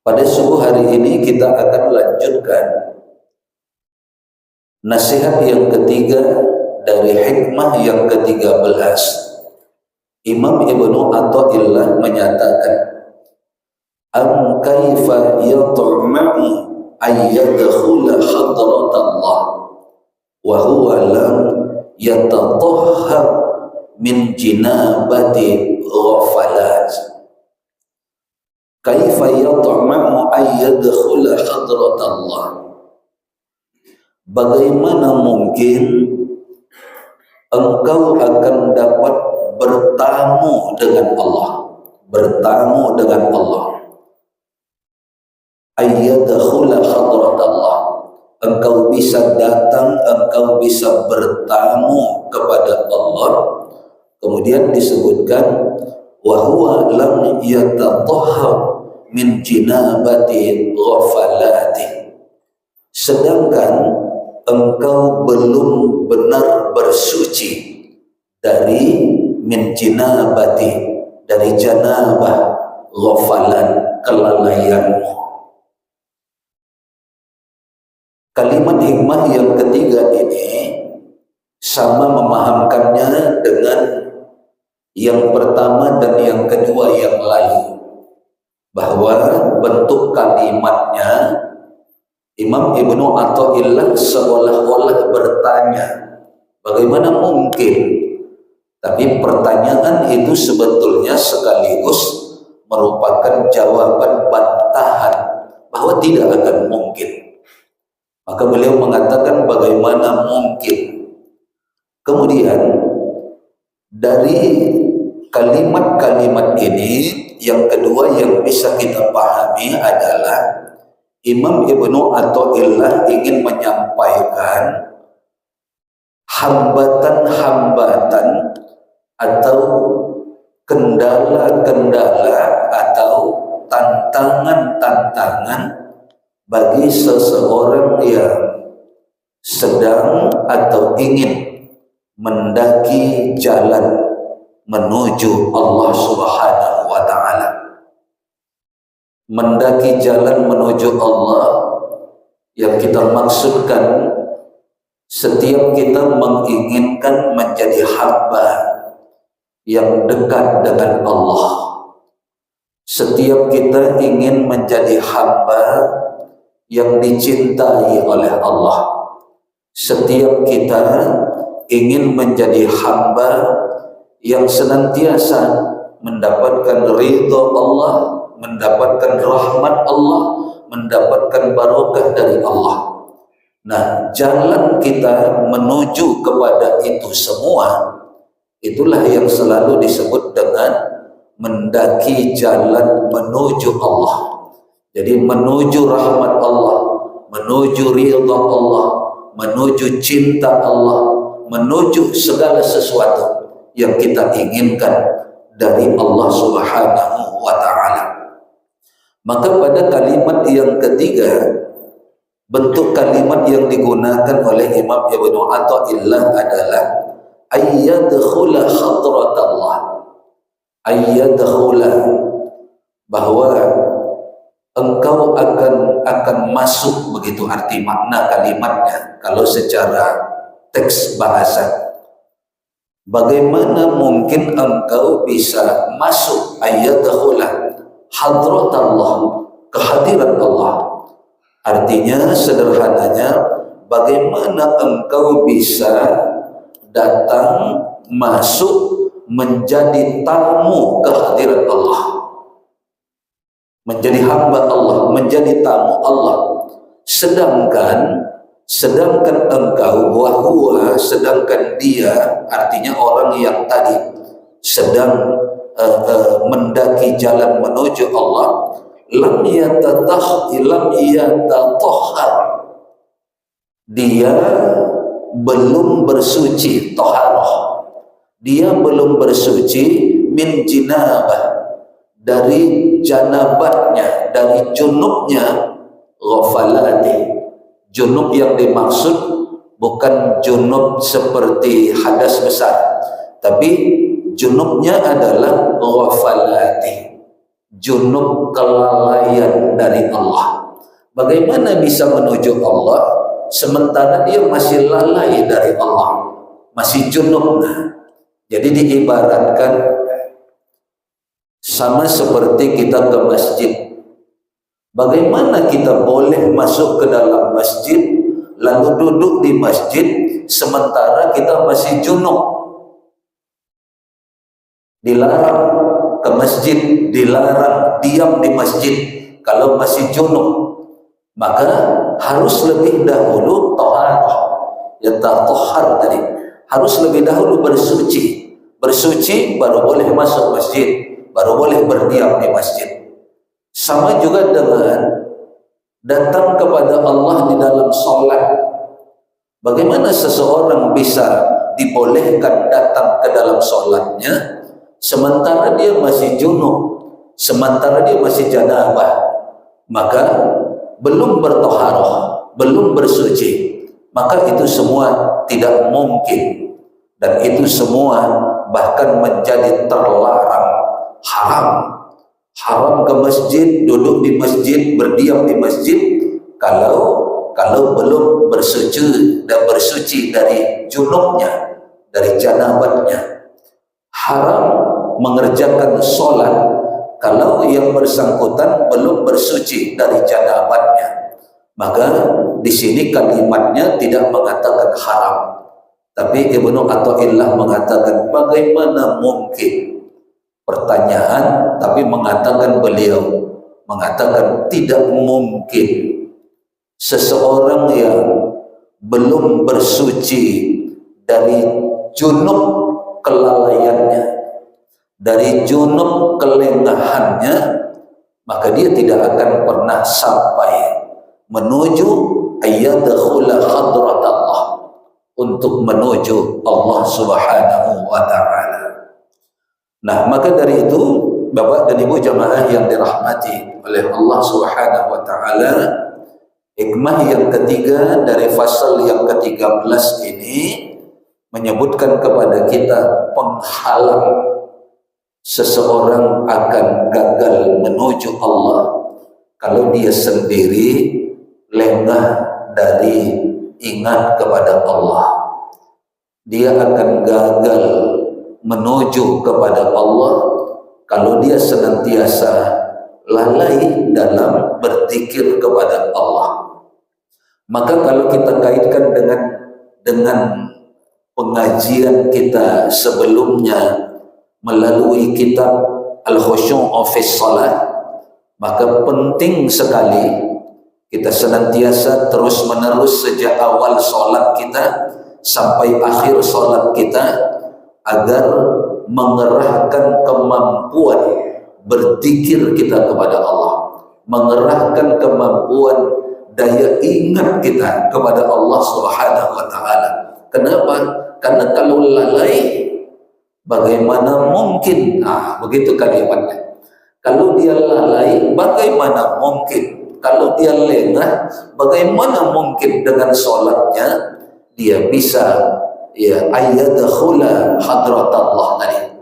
Pada subuh hari ini kita akan lanjutkan nasihat yang ketiga dari hikmah yang ke-13. Imam Ibnu Athaillah menyatakan, am kaifa yatma'u ayyadkhula hadratallah wa huwa lam yatatahhar min jinabati ghafalat. Kaifa yatma'u ayyadkhula hadratallah, bagaimana mungkin engkau akan dapat bertamu dengan Allah, bertamu dengan Allah. Ayyadkhula hadratallah, engkau bisa datang, engkau bisa bertamu kepada Allah. Kemudian disebutkan wa huwa lam yatatahhar min jinabati ghafalati, sedangkan engkau belum benar bersuci dari min jinabati, dari janabah, ghafalan, kelalaianmu. Kalimat hikmah yang ketiga ini sama memahamkannya dengan yang pertama dan yang kedua yang lalu, bahwa bentuk kalimatnya Imam Ibnu Athaillah seolah-olah bertanya, bagaimana mungkin? Tapi pertanyaan itu sebetulnya sekaligus merupakan jawaban bantahan bahwa tidak akan mungkin. Maka beliau mengatakan bagaimana mungkin. Kemudian dari kalimat-kalimat ini yang kedua yang bisa kita pahami adalah Imam Ibnu Athaillah ingin menyampaikan hambatan-hambatan atau kendala-kendala atau tantangan-tantangan bagi seseorang yang sedang atau ingin mendaki jalan menuju Allah Subhanahu wa ta'ala. Mendaki jalan menuju Allah yang kita maksudkan setiap kita menginginkan menjadi hamba yang dekat dengan Allah. Setiap kita ingin menjadi hamba yang dicintai oleh Allah. Setiap kita ingin menjadi hamba yang senantiasa mendapatkan ridha Allah, mendapatkan rahmat Allah, mendapatkan barokah dari Allah. Nah, jalan kita menuju kepada itu semua, itulah yang selalu disebut dengan mendaki jalan menuju Allah. Jadi menuju rahmat Allah, menuju ridha Allah, menuju cinta Allah, menuju segala sesuatu yang kita inginkan dari Allah Subhanahu wa ta'ala. Maka pada kalimat yang ketiga, bentuk kalimat yang digunakan oleh Imam Ibnu Athaillah adalah ayyadkhula hadratallah. Ayyadkhula, bahwa engkau akan masuk, begitu arti makna kalimatnya kalau secara teks bahasa. Bagaimana mungkin engkau bisa masuk ayyadkhula hadratallah, kehadiran Allah? Artinya sederhananya, bagaimana engkau bisa datang, masuk, menjadi tamu kehadiran Allah, menjadi hamba Allah, menjadi tamu Allah, sedangkan engkau, wahua, sedangkan dia, artinya orang yang tadi sedang mendaki jalan menuju Allah, lam yatatahhar, dia belum bersuci, toharoh, dia belum bersuci min jinabah, dari janabatnya, dari junubnya, ghafalati. Junub yang dimaksud bukan junub seperti hadas besar, tapi junubnya adalah ghafalati, junub kelalaian dari Allah. Bagaimana bisa menuju Allah sementara dia masih lalai dari Allah, masih junub? Jadi diibaratkan sama seperti kita ke masjid. Bagaimana kita boleh masuk ke dalam masjid lalu duduk di masjid sementara kita masih junub? Dilarang ke masjid, dilarang diam di masjid kalau masih junub. Maka harus lebih dahulu taharah, ya tahar tadi, harus lebih dahulu bersuci. Bersuci baru boleh masuk masjid, baru boleh berdiam di masjid. Sama juga dengan datang kepada Allah di dalam solat. Bagaimana seseorang bisa dibolehkan datang ke dalam solatnya sementara dia masih junub, sementara dia masih janabah, maka belum bertaharah, belum bersuci, maka itu semua tidak mungkin, dan itu semua bahkan menjadi terlarang, haram. Haram ke masjid, duduk di masjid, berdiam di masjid kalau belum bersuci dan bersuci dari junubnya, dari janabatnya. Haram mengerjakan solat kalau yang bersangkutan belum bersuci dari janabatnya. Maka di sini kalimatnya tidak mengatakan haram, tapi Ibnu Athaillah mengatakan bagaimana mungkin. Pertanyaan, tapi beliau mengatakan tidak mungkin seseorang yang belum bersuci dari junub kelalaiannya, dari junub kelengahannya, maka dia tidak akan pernah sampai menuju ayyadkhula hadrat Allah, untuk menuju Allah Subhanahu wa ta'ala. Nah, maka dari itu Bapak dan Ibu jamaah yang dirahmati oleh Allah Subhanahu wa ta'ala, hikmah yang ketiga dari fasal yang ke-13 ini menyebutkan kepada kita penghalang seseorang akan gagal menuju Allah kalau dia sendiri lengah dari ingat kepada Allah. Dia akan gagal menuju kepada Allah kalau dia senantiasa lalai dalam berzikir kepada Allah. Maka kalau kita kaitkan dengan pengajian kita sebelumnya melalui kitab Al-Khusyu' fi Shalah, maka penting sekali kita senantiasa terus menerus sejak awal sholat kita sampai akhir sholat kita agar mengerahkan kemampuan berzikir kita kepada Allah, mengerahkan kemampuan daya ingat kita kepada Allah Subhanahu wa ta'ala. Kenapa? Karena kalau lalai, bagaimana mungkin? Begitu kalimatnya. Kalau dia lalai, bagaimana mungkin? Kalau dia lengah, bagaimana mungkin dengan sholatnya dia bisa ayyadkhula hadratullah tadi,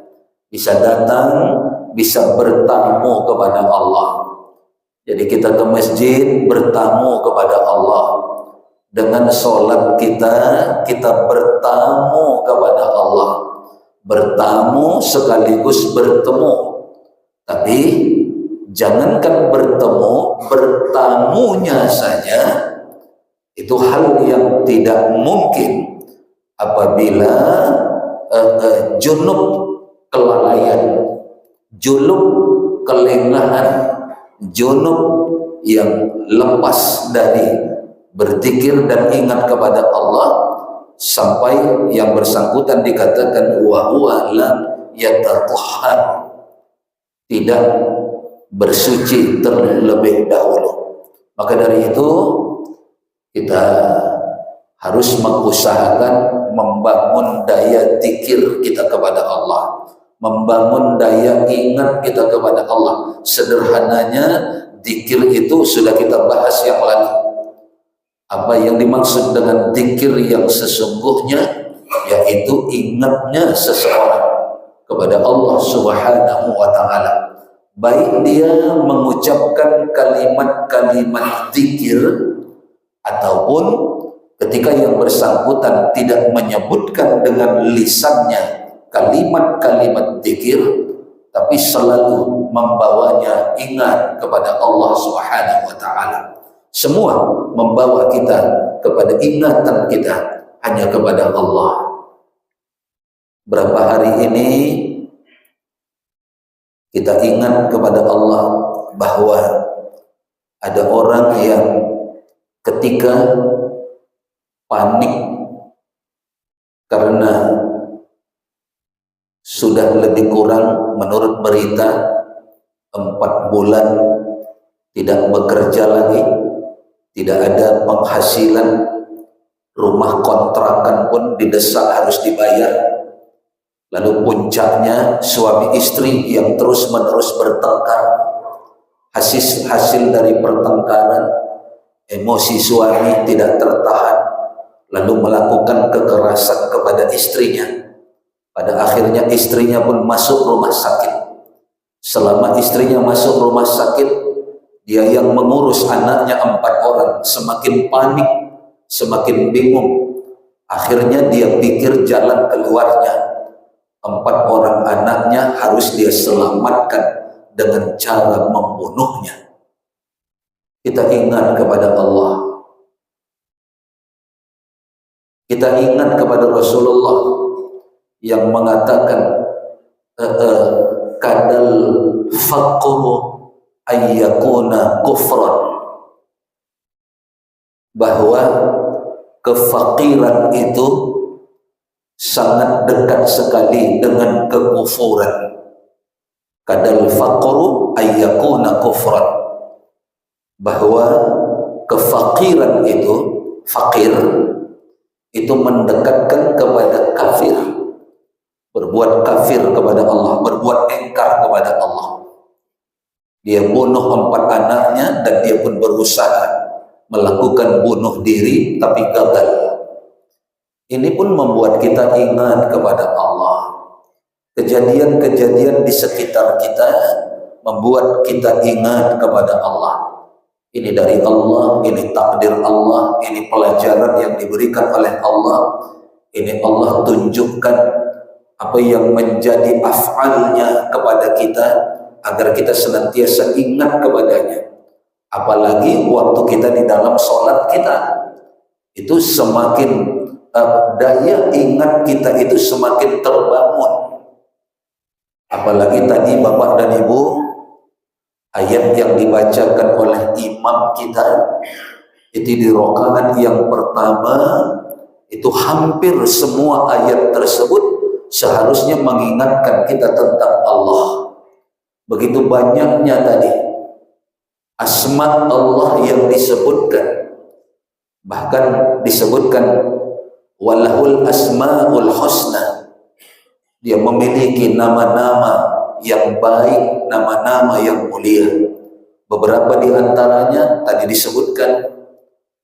bisa datang, bisa bertamu kepada Allah. Jadi kita ke masjid bertamu kepada Allah. Dengan sholat kita bertamu kepada Allah. Bertamu sekaligus bertemu. Tapi jangankan bertemu, bertamunya saja itu hal yang tidak mungkin apabila junub kelalaian, junub kelengahan, junub yang lepas dari berzikir dan ingat kepada Allah, sampai yang bersangkutan dikatakan wa huwa lam yatatahhar, tidak bersuci terlebih dahulu. Maka dari itu kita harus mengusahakan membangun daya zikir kita kepada Allah, membangun daya ingat kita kepada Allah. Sederhananya zikir itu sudah kita bahas yang lalu. Apa yang dimaksud dengan zikir yang sesungguhnya, yaitu ingatnya seseorang kepada Allah Subhanahu wa ta'ala. baik dia mengucapkan kalimat-kalimat zikir ataupun ketika yang bersangkutan tidak menyebutkan dengan lisannya kalimat-kalimat zikir, tapi selalu membawanya ingat kepada Allah Subhanahu wa taala. Semua membawa kita kepada ingatan kita hanya kepada Allah. Berapa hari ini kita ingat kepada Allah bahwa ada orang yang ketika panik karena sudah lebih kurang menurut berita 4 bulan tidak bekerja lagi, tidak ada penghasilan, rumah kontrakan pun didesak harus dibayar. Lalu puncaknya suami istri yang terus-menerus bertengkar. Hasil dari pertengkaran, emosi suami tidak tertahan, lalu melakukan kekerasan kepada istrinya. Pada akhirnya istrinya pun masuk rumah sakit. Selama istrinya masuk rumah sakit, dia yang mengurus anaknya 4 orang, semakin panik, semakin bingung. Akhirnya dia pikir jalan keluarnya, 4 orang anaknya harus dia selamatkan dengan cara membunuhnya. Kita ingat kepada Allah. Kita ingat kepada Rasulullah yang mengatakan kadal faqru ayyakuna kufran, bahwa kefakiran itu sangat dekat sekali dengan kekufuran. Kadal faqru ayyakuna kufran, bahwa kefakiran itu, fakir itu mendekatkan kepada kafir, berbuat kafir kepada Allah, berbuat ingkar kepada Allah. Dia bunuh 4 anaknya dan dia pun berusaha melakukan bunuh diri tapi gagal. Ini pun membuat kita ingat kepada Allah. Kejadian-kejadian di sekitar kita membuat kita ingat kepada Allah. Ini dari Allah, ini takdir Allah, ini pelajaran yang diberikan oleh Allah. Ini Allah tunjukkan apa yang menjadi af'alnya kepada kita agar kita senantiasa ingat kepadanya. Apalagi waktu kita di dalam sholat kita, itu semakin daya ingat kita itu semakin terbangun. Apalagi tadi Bapak dan Ibu, ayat yang dibacakan oleh imam kita itu di rakaat yang pertama, itu hampir semua ayat tersebut seharusnya mengingatkan kita tentang Allah. Begitu banyaknya tadi asma Allah yang disebutkan, bahkan disebutkan walahul asmaul husna, dia memiliki nama-nama yang baik, nama-nama yang mulia. Beberapa di antaranya tadi disebutkan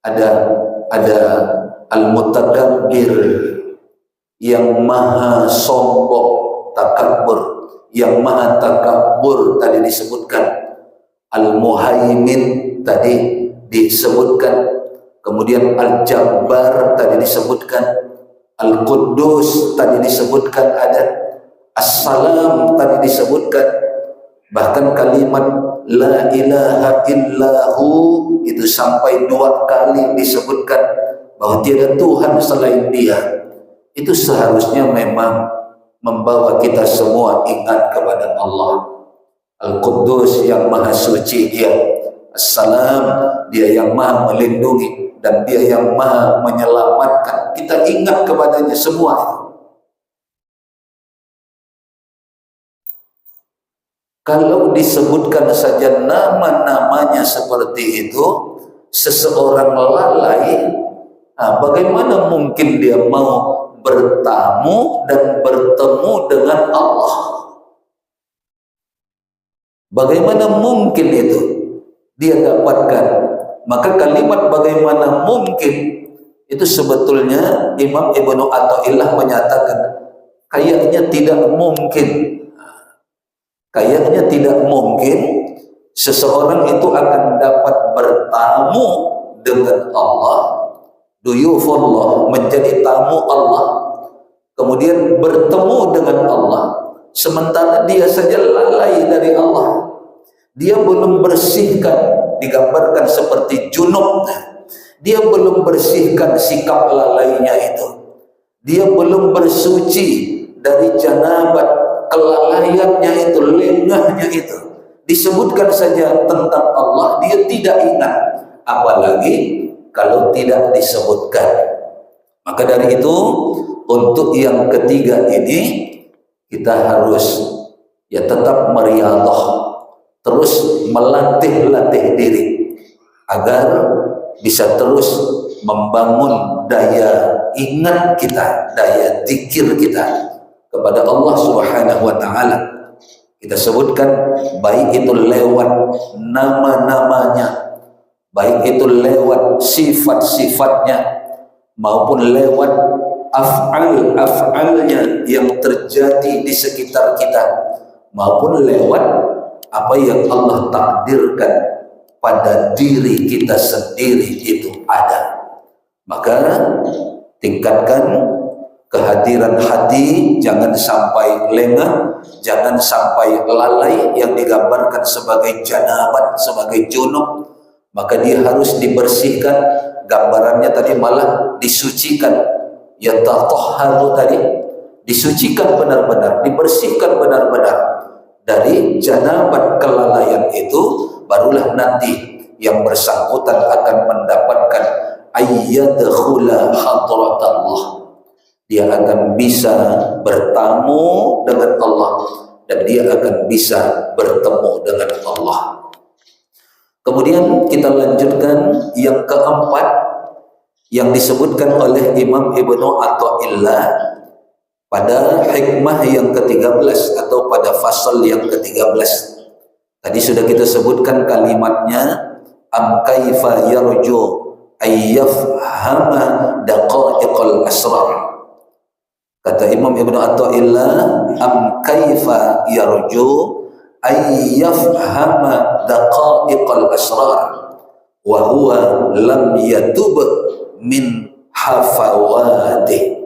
ada al-mutakabbir, yang maha sombong, takabur, yang maha takabur tadi disebutkan. Al-muhaimin tadi disebutkan. Kemudian Al-Jabbar tadi disebutkan, Al-Quddus tadi disebutkan, ada As-Salam tadi disebutkan, bahkan kalimat La ilaha illahu itu sampai 2 kali disebutkan, bahwa tiada Tuhan selain Dia. Itu seharusnya memang membawa kita semua ingat kepada Allah. Al-Quddus yang maha suci Dia, As-Salam Dia yang maha melindungi, dan Dia yang maha menyelamatkan. Kita ingat kepadanya semua. Kalau disebutkan saja nama-namanya seperti itu, seseorang lalai, bagaimana mungkin dia mau bertamu dan bertemu dengan Allah? Bagaimana mungkin itu dia dapatkan? Maka kalimat bagaimana mungkin itu sebetulnya Imam Ibnu Athaillah menyatakan kayaknya tidak mungkin. kayaknya tidak mungkin seseorang itu akan dapat bertamu dengan Allah, duyufullah, menjadi tamu Allah, kemudian bertemu dengan Allah, sementara dia saja lalai dari Allah. Dia belum bersihkan, digambarkan seperti junub, dia belum bersihkan sikap lalainya itu. Dia belum bersuci dari janabat, kelalaiannya itu, lengahnya itu. Disebutkan saja tentang Allah, dia tidak ingat, apalagi kalau tidak disebutkan. Maka dari itu, untuk yang ketiga ini, kita harus tetap meriadah, terus melatih diri agar bisa terus membangun daya ingat kita, daya zikir kita kepada Allah Subhanahu wa taala. Kita sebutkan baik itu lewat nama-namanya, baik itu lewat sifat-sifatnya, maupun lewat af'al-af'alnya yang terjadi di sekitar kita, maupun lewat apa yang Allah takdirkan pada diri kita sendiri itu ada. Maka tingkatkan kehadiran hati, jangan sampai lengah, jangan sampai lalai yang digambarkan sebagai janabat, sebagai junub. Maka dia harus dibersihkan, gambarannya tadi malah disucikan, yatahharu tadi, disucikan benar-benar, dibersihkan benar-benar dari janabat kelalaian itu, barulah nanti yang bersangkutan akan mendapatkan ayyadkhula hadratallah. Dia akan bisa bertamu dengan Allah, dan dia akan bisa bertemu dengan Allah. Kemudian kita lanjutkan yang keempat yang disebutkan oleh Imam Ibnu Athaillah pada hikmah yang ke-13 atau pada fasal yang ke-13. Tadi sudah kita sebutkan kalimatnya, am kaifa yarju ayyafhama daqa'iqal asrar. Kata Imam Ibnu Athaillah, am kaifa yarju ayyafhama daqa'iqal asrar wa huwa lam yatub min hafawatih.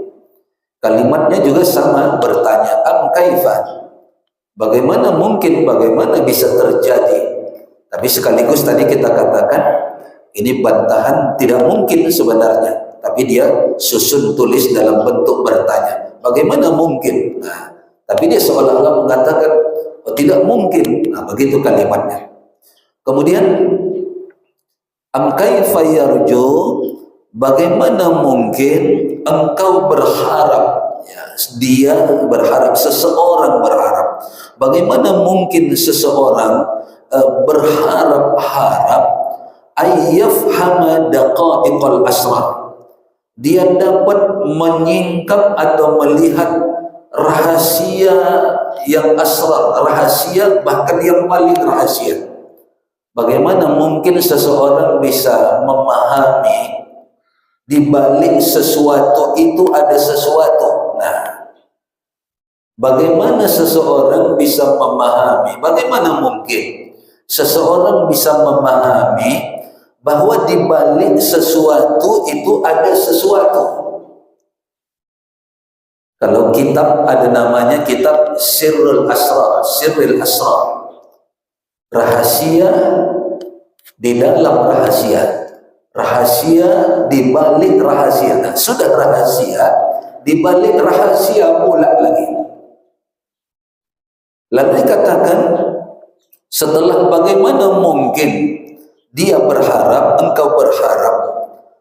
Kalimatnya juga sama, bertanya, am kaifa, bagaimana mungkin, bagaimana bisa terjadi. Tapi sekaligus tadi kita katakan, ini bantahan tidak mungkin sebenarnya, tapi dia susun tulis dalam bentuk bertanya, bagaimana mungkin. Nah, tapi dia seolah-olah mengatakan, oh, tidak mungkin. Nah, begitu kalimatnya. Kemudian, am kaifa yarju, bagaimana mungkin engkau berharap, dia berharap, seseorang berharap, bagaimana mungkin seseorang berharap-harap ayyafhama daqa'iqal asrar, dia dapat menyingkap atau melihat rahasia yang asrar, rahasia bahkan yang paling rahasia. Bagaimana mungkin seseorang bisa memahami di balik sesuatu itu ada sesuatu. Nah, bagaimana seseorang bisa memahami? Bagaimana mungkin seseorang bisa memahami bahwa di balik sesuatu itu ada sesuatu? Kalau kitab ada namanya kitab Sirrul Asrar, Sirrul Asrar. Rahasia di dalam rahasia. Rahasia di balik rahasia. Nah, sudah rahasia, di balik rahasia pula lagi. Lalu dikatakan, setelah bagaimana mungkin dia berharap, engkau berharap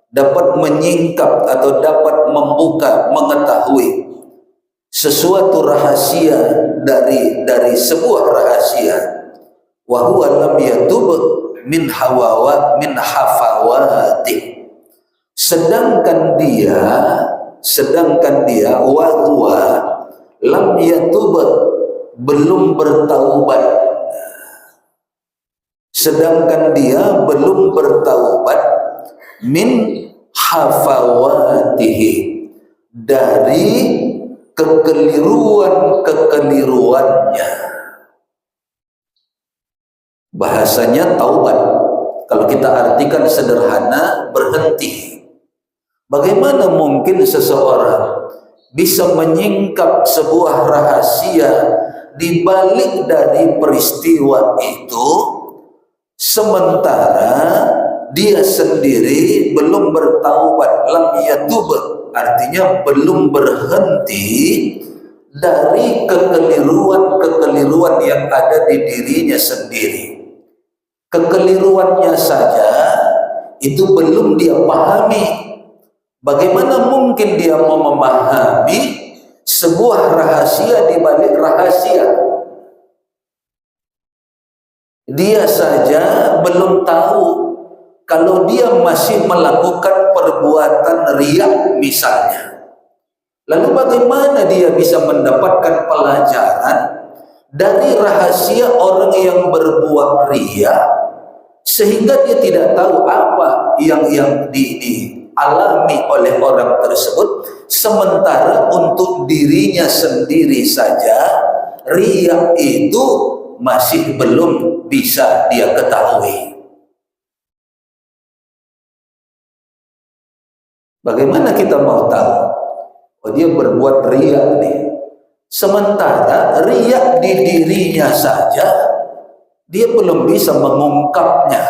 dapat menyingkap atau dapat membuka, mengetahui sesuatu rahasia dari sebuah rahasia. Wa huwa lam yatub min hafawati, sedangkan dia wa huwa lam yatub, belum bertaubat, sedangkan dia belum bertaubat, min hafawatihi, dari kekeliruannya. Bahasanya taubat. Kalau kita artikan sederhana, berhenti. Bagaimana mungkin seseorang bisa menyingkap sebuah rahasia di balik dari peristiwa itu, sementara dia sendiri belum bertaubat, lam yatub, artinya belum berhenti dari kekeliruan-kekeliruan yang ada di dirinya sendiri. Kekeliruannya saja itu belum dia pahami. Bagaimana mungkin dia mau memahami sebuah rahasia di balik rahasia? Dia saja belum tahu. Kalau dia masih melakukan perbuatan riya misalnya, lalu bagaimana dia bisa mendapatkan pelajaran dari rahasia orang yang berbuat riya, sehingga dia tidak tahu apa yang dialami oleh orang tersebut, sementara untuk dirinya sendiri saja riya itu masih belum bisa dia ketahui. Bagaimana kita mau tahu? Oh, dia berbuat riya nih, sementara riya di dirinya saja dia belum bisa mengungkapnya.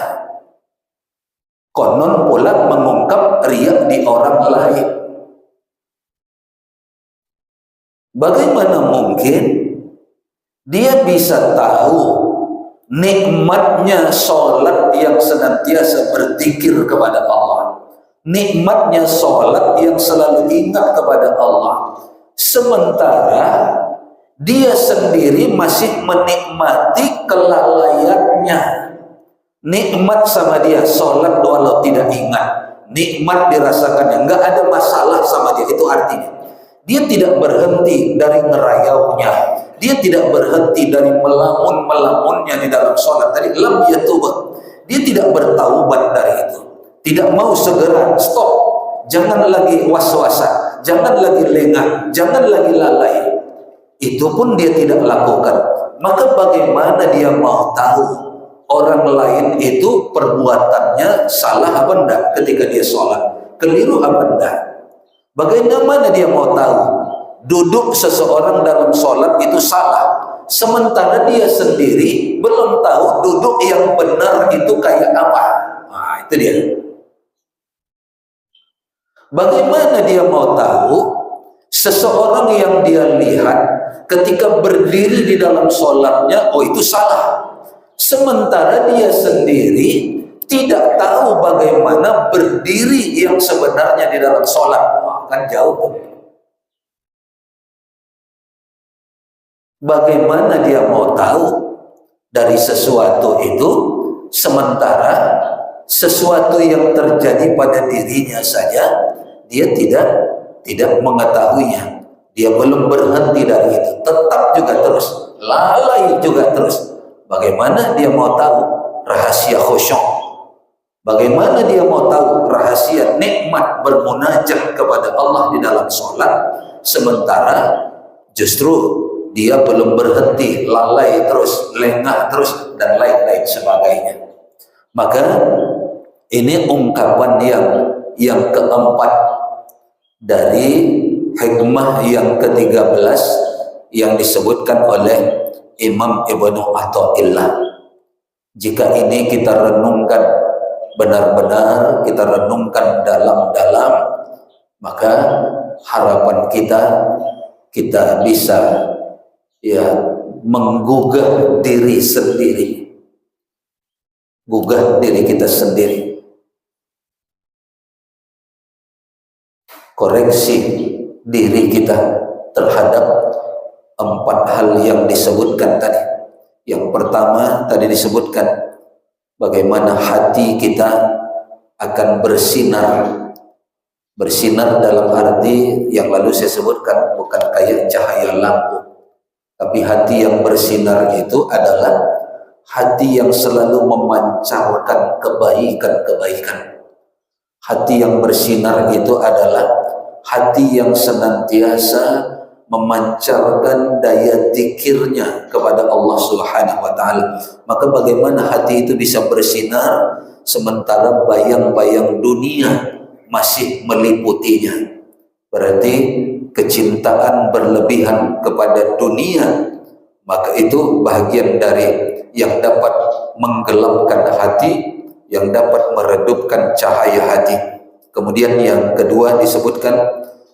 Konon pula mengungkap riya di orang lain. Bagaimana mungkin dia bisa tahu nikmatnya sholat yang senantiasa berzikir kepada Allah, nikmatnya sholat yang selalu ingat kepada Allah, sementara dia sendiri masih menikmati kelalaiannya. Nikmat sama dia sholat walau tidak ingat, nikmat dirasakannya, nggak ada masalah sama dia. Itu artinya dia tidak berhenti dari ngerayaunya, dia tidak berhenti dari melamun-melamunnya di dalam sholat. Tadi lam yatub, dia tidak bertaubat dari itu, tidak mau segera stop, jangan lagi was-wasan, jangan lagi lengah, jangan lagi lalai. Itu pun dia tidak lakukan. Maka bagaimana dia mau tahu orang lain itu perbuatannya salah apa enggak ketika dia sholat, keliru apa enggak? Bagaimana dia mau tahu duduk seseorang dalam sholat itu salah, sementara dia sendiri belum tahu duduk yang benar itu kayak apa? Nah, itu dia. Bagaimana dia mau tahu seseorang yang dia lihat ketika berdiri di dalam sholatnya, oh itu salah, sementara dia sendiri tidak tahu bagaimana berdiri yang sebenarnya di dalam sholat? Kan jauh. Bagaimana dia mau tahu dari sesuatu itu, sementara sesuatu yang terjadi pada dirinya saja dia tidak mengetahuinya, dia belum berhenti dari itu, tetap juga terus, lalai juga terus. Bagaimana dia mau tahu rahasia khusyuk? Bagaimana dia mau tahu rahasia nikmat bermunajat kepada Allah di dalam sholat, sementara justru dia belum berhenti, lalai terus, lengah terus, dan lain-lain sebagainya. Maka ini ungkapan yang keempat dari hikmah yang ke-13 yang disebutkan oleh Imam Ibnu Athaillah. Jika ini kita renungkan benar-benar, kita renungkan dalam-dalam, maka harapan kita bisa menggugah diri sendiri, gugah diri kita sendiri, koreksi diri kita terhadap 4 hal yang disebutkan tadi. Yang pertama tadi disebutkan bagaimana hati kita akan bersinar dalam arti yang lalu saya sebutkan, bukan kayak cahaya lampu, tapi hati yang bersinar itu adalah hati yang selalu memancarkan kebaikan-kebaikan. Hati yang bersinar itu adalah hati yang senantiasa memancarkan daya zikirnya kepada Allah Subhanahu wa taala. Maka bagaimana hati itu bisa bersinar sementara bayang-bayang dunia masih meliputinya? Berarti kecintaan berlebihan kepada dunia, maka itu bahagian dari yang dapat menggelapkan hati, yang dapat meredupkan cahaya hati. Kemudian yang kedua disebutkan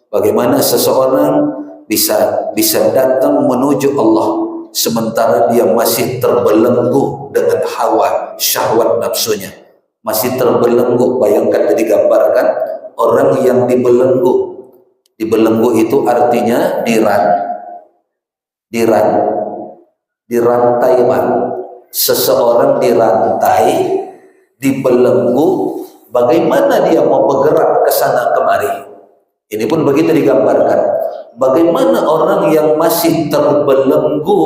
bagaimana seseorang bisa datang menuju Allah sementara dia masih terbelenggu dengan hawa syahwat nafsunya, masih terbelenggu. Bayangkan, digambarkan orang yang dibelenggu. Dibelenggu itu artinya dirantai, Pak. Seseorang dirantai, dibelenggu, bagaimana dia mau bergerak ke sana kemari? Ini pun begitu digambarkan. Bagaimana orang yang masih terbelenggu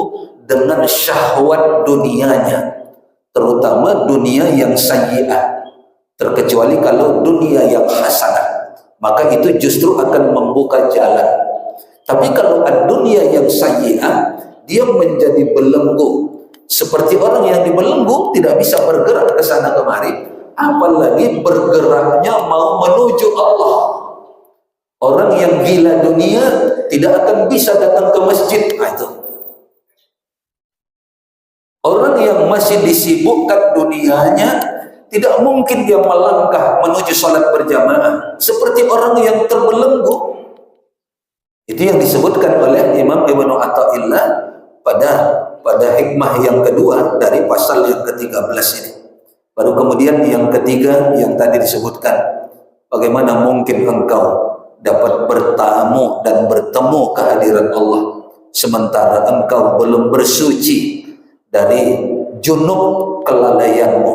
dengan syahwat dunianya, terutama dunia yang sayyi'ah, terkecuali kalau dunia yang hasanah, maka itu justru akan membuka jalan. Tapi kalau dunia yang sayyi'ah, dia menjadi belenggu. Seperti orang yang dibelenggu, tidak bisa bergerak ke sana kemari, apalagi bergeraknya mau menuju Allah. Orang yang gila dunia tidak akan bisa datang ke masjid. Nah, itu orang yang masih disibukkan dunianya, tidak mungkin dia melangkah menuju salat berjamaah seperti orang yang terbelenggu. Itu yang disebutkan oleh Imam Ibnu Athaillah pada hikmah yang kedua dari pasal yang ke-13 ini. Baru kemudian yang ketiga yang tadi disebutkan, bagaimana mungkin engkau dapat bertamu dan bertemu kehadiran Allah sementara engkau belum bersuci dari junub kelalaianmu,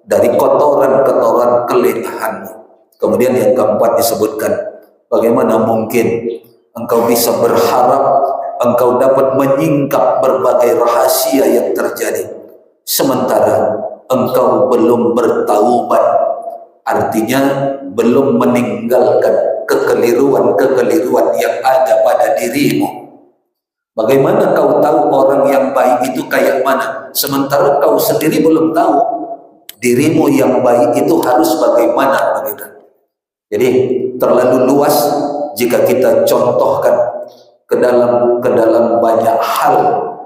dari kotoran-kotoran kelelahanmu. Kemudian yang keempat disebutkan, bagaimana mungkin engkau bisa berharap engkau dapat menyingkap berbagai rahasia yang terjadi sementara engkau belum bertaubat, artinya belum meninggalkan kekeliruan-kekeliruan yang ada pada dirimu. Bagaimana kau tahu orang yang baik itu kayak mana sementara kau sendiri belum tahu dirimu yang baik itu harus bagaimana, begitu. Jadi terlalu luas jika kita contohkan ke dalam banyak hal,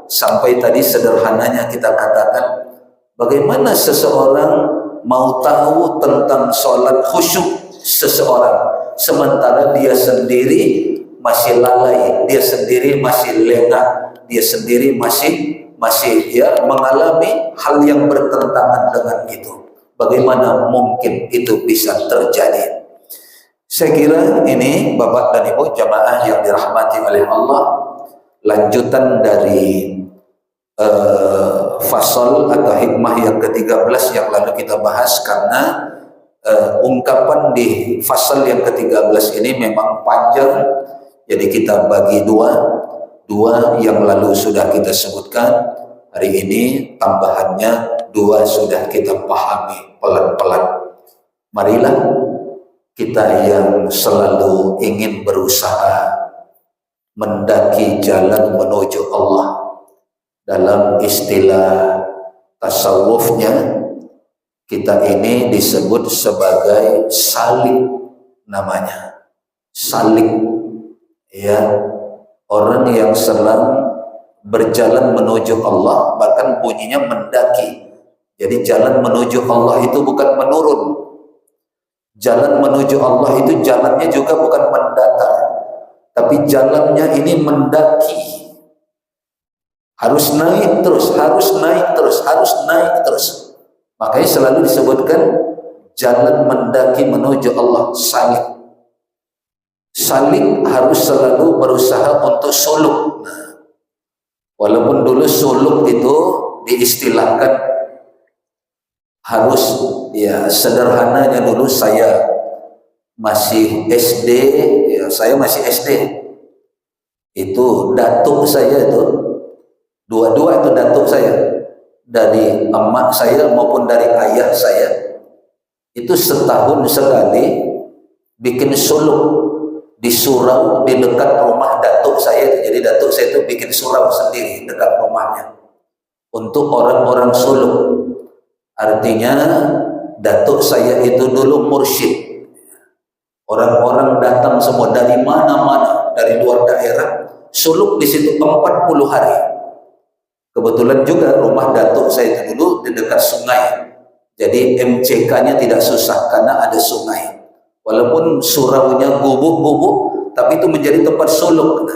sampai tadi sederhananya kita katakan bagaimana seseorang mau tahu tentang sholat khusyuk seseorang sementara dia sendiri masih lalai, dia sendiri masih lengah, dia sendiri masih mengalami hal yang bertentangan dengan itu. Bagaimana mungkin itu bisa terjadi? Saya kira ini Bapak dan Ibu jamaah yang dirahmati oleh Allah, lanjutan dari fasal atau hikmah yang ke-13 yang lalu kita bahas, karena ungkapan di fasal yang ke-13 ini memang panjang, jadi kita bagi dua yang lalu sudah kita sebutkan, hari ini tambahannya dua sudah kita pahami pelan-pelan. Marilah kita yang selalu ingin berusaha mendaki jalan menuju Allah, dalam istilah tasawufnya kita ini disebut sebagai salik, namanya salik, ya, orang yang sedang berjalan menuju Allah, bahkan bunyinya mendaki. Jadi jalan menuju Allah itu bukan menurun. Jalan menuju Allah itu jalannya juga bukan mendatar, tapi jalannya ini mendaki. Harus naik terus, harus naik terus, harus naik terus. Makanya selalu disebutkan jalan mendaki menuju Allah, salik. Salik harus selalu berusaha untuk suluk. Nah, walaupun dulu suluk itu diistilahkan harus, ya sederhananya dulu saya masih SD, ya saya masih SD, itu datuk saya itu, dua-dua itu datuk saya, dari emak saya maupun dari ayah saya, itu setahun sekali bikin suluk di surau di dekat rumah datuk saya. Jadi datuk saya itu bikin surau sendiri dekat rumahnya untuk orang-orang suluk. Artinya datuk saya itu dulu mursyid. Orang-orang datang semua dari mana-mana, dari luar daerah, suluk di situ 40 hari. Kebetulan juga rumah datuk saya itu dulu di dekat sungai. Jadi MCK-nya tidak susah karena ada sungai. Walaupun suraunya gubuk-gubuk, tapi itu menjadi tempat suluk.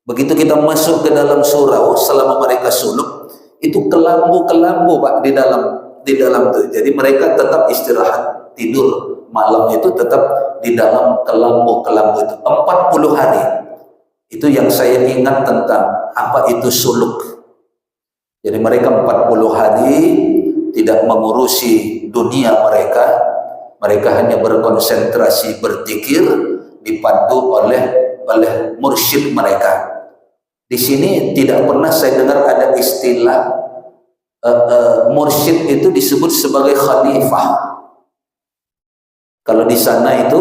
Begitu kita masuk ke dalam surau, selama mereka suluk, itu kelambu-kelambu Pak di dalam itu. Jadi mereka tetap istirahat, tidur malam itu tetap di dalam kelambu-kelambu itu 40 hari. Itu yang saya ingat tentang apa itu suluk. Jadi mereka 40 hari tidak mengurusi dunia mereka. Mereka hanya berkonsentrasi berzikir, dipandu oleh mursyid mereka. Di sini tidak pernah saya dengar ada istilah mursyid itu disebut sebagai khalifah. Kalau di sana itu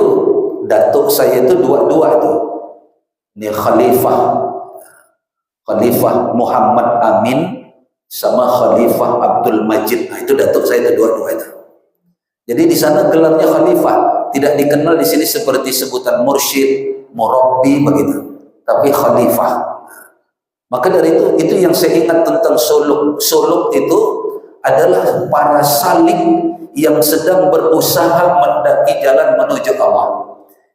datuk saya itu dua-dua itu. Ini Khalifah Muhammad Amin sama Khalifah Abdul Majid. Nah, itu datuk saya itu dua-dua itu. Jadi di sana gelarnya khalifah, tidak dikenal di sini seperti sebutan mursyid, murabbi begitu, tapi khalifah. Maka dari itu yang saya ingat tentang suluk. Suluk itu adalah para salik yang sedang berusaha mendaki jalan menuju Allah.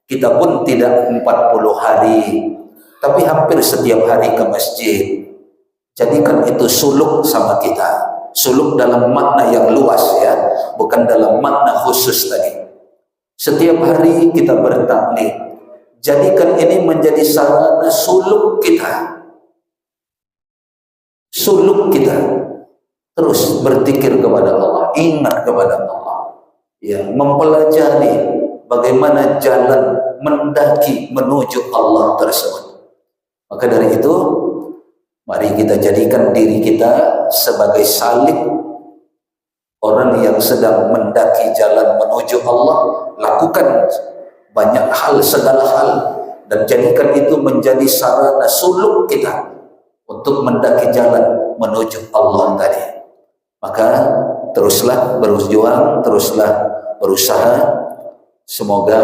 Kita pun tidak 40 hari, tapi hampir setiap hari ke masjid. Jadikan itu suluk sama kita. Suluk dalam makna yang luas ya, bukan dalam makna khusus tadi. Setiap hari kita bertaklim. Jadikan ini menjadi sarana suluk kita. Suluk kita terus berzikir kepada Allah, ingat kepada Allah, ya, mempelajari bagaimana jalan mendaki menuju Allah tersebut. Maka dari itu, mari kita jadikan diri kita sebagai salik, orang yang sedang mendaki jalan menuju Allah. Lakukan banyak hal, segala hal, dan jadikan itu menjadi sarana suluk kita untuk mendaki jalan menuju Allah tadi. Maka teruslah berjuang, teruslah berusaha. Semoga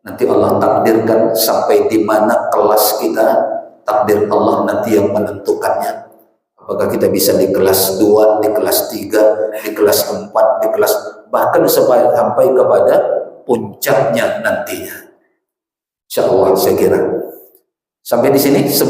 nanti Allah takdirkan sampai di mana kelas kita, takdir Allah nanti yang menentukannya. Apakah kita bisa di kelas 2, di kelas 3, di kelas 4, di kelas, bahkan sampai kepada puncaknya nantinya. Insyaallah saya kira. Sampai di sini.